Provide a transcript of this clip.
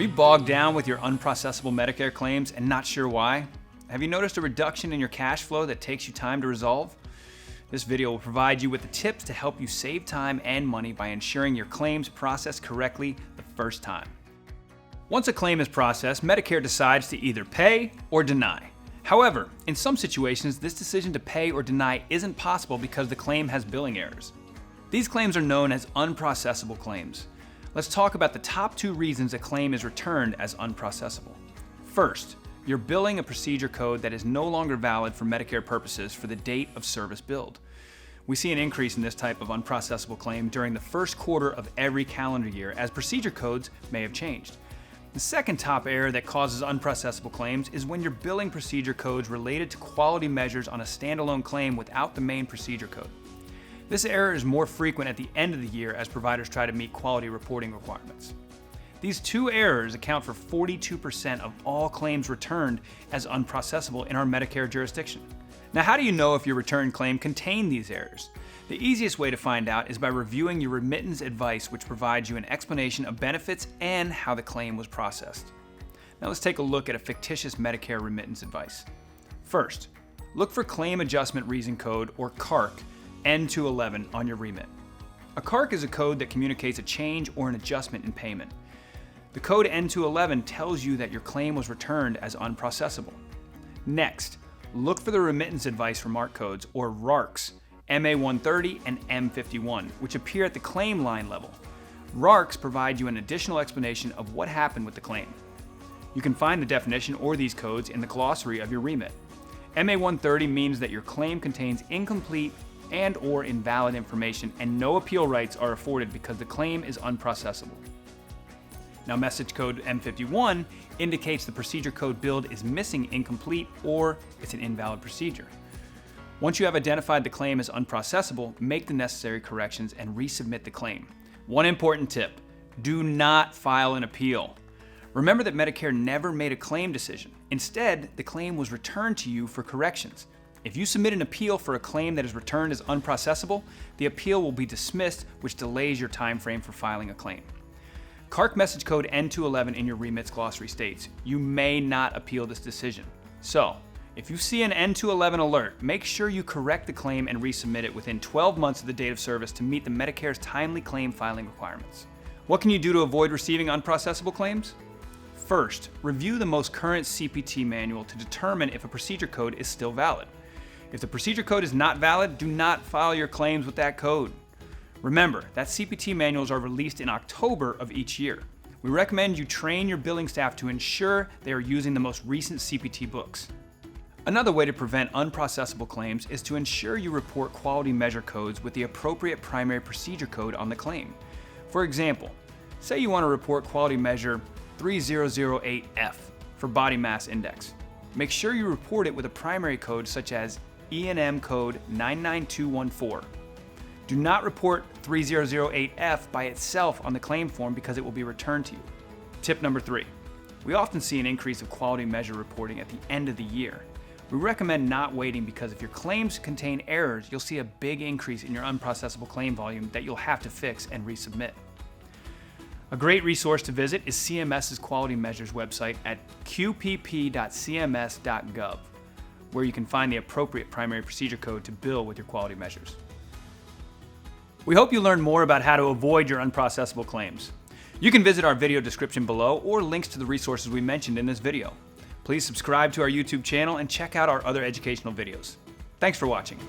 Are you bogged down with your unprocessable Medicare claims and not sure why? Have you noticed a reduction in your cash flow that takes you time to resolve? This video will provide you with the tips to help you save time and money by ensuring your claims process correctly the first time. Once a claim is processed, Medicare decides to either pay or deny. However, in some situations, this decision to pay or deny isn't possible because the claim has billing errors. These claims are known as unprocessable claims. Let's talk about the top 2 reasons a claim is returned as unprocessable. First, you're billing a procedure code that is no longer valid for Medicare purposes for the date of service billed. We see an increase in this type of unprocessable claim during the first quarter of every calendar year as procedure codes may have changed. The second top error that causes unprocessable claims is when you're billing procedure codes related to quality measures on a standalone claim without the main procedure code. This error is more frequent at the end of the year as providers try to meet quality reporting requirements. These 2 errors account for 42% of all claims returned as unprocessable in our Medicare jurisdiction. Now, how do you know if your returned claim contained these errors? The easiest way to find out is by reviewing your remittance advice, which provides you an explanation of benefits and how the claim was processed. Now let's take a look at a fictitious Medicare remittance advice. First, look for Claim Adjustment Reason Code, or CARC, N211 on your remit. A CARC is a code that communicates a change or an adjustment in payment. The code N211 tells you that your claim was returned as unprocessable. Next, look for the remittance advice remark codes, or RUCs, MA130 and M51, which appear at the claim line level. RUCs provide you an additional explanation of what happened with the claim. You can find the definition or these codes in the glossary of your remit. MA130 means that your claim contains incomplete and/or invalid information and no appeal rights are afforded because the claim is unprocessable. Now, message code M51 indicates the procedure code billed is missing incomplete or it's an invalid procedure. Once you have identified the claim as unprocessable, make the necessary corrections and resubmit the claim. One important tip: do not file an appeal. Remember that Medicare never made a claim decision. Instead, the claim was returned to you for corrections. If you submit an appeal for a claim that is returned as unprocessable, the appeal will be dismissed, which delays your time frame for filing a claim. CARC message code N211 in your remit's glossary states, you may not appeal this decision. So, if you see an N211 alert, make sure you correct the claim and resubmit it within 12 months of the date of service to meet the Medicare's timely claim filing requirements. What can you do to avoid receiving unprocessable claims? First, review the most current CPT manual to determine if a procedure code is still valid. If the procedure code is not valid, do not file your claims with that code. Remember that CPT manuals are released in October of each year. We recommend you train your billing staff to ensure they are using the most recent CPT books. Another way to prevent unprocessable claims is to ensure you report quality measure codes with the appropriate primary procedure code on the claim. For example, say you want to report quality measure 3008F for body mass index. Make sure you report it with a primary code such as E&M code 99214. Do not report 3008F by itself on the claim form because it will be returned to you. Tip number 3. We often see an increase of quality measure reporting at the end of the year. We recommend not waiting because if your claims contain errors, you'll see a big increase in your unprocessable claim volume that you'll have to fix and resubmit. A great resource to visit is CMS's quality measures website at qpp.cms.gov, where you can find the appropriate primary procedure code to bill with your quality measures. We hope you learned more about how to avoid your unprocessable claims. You can visit our video description below or links to the resources we mentioned in this video. Please subscribe to our YouTube channel and check out our other educational videos. Thanks for watching.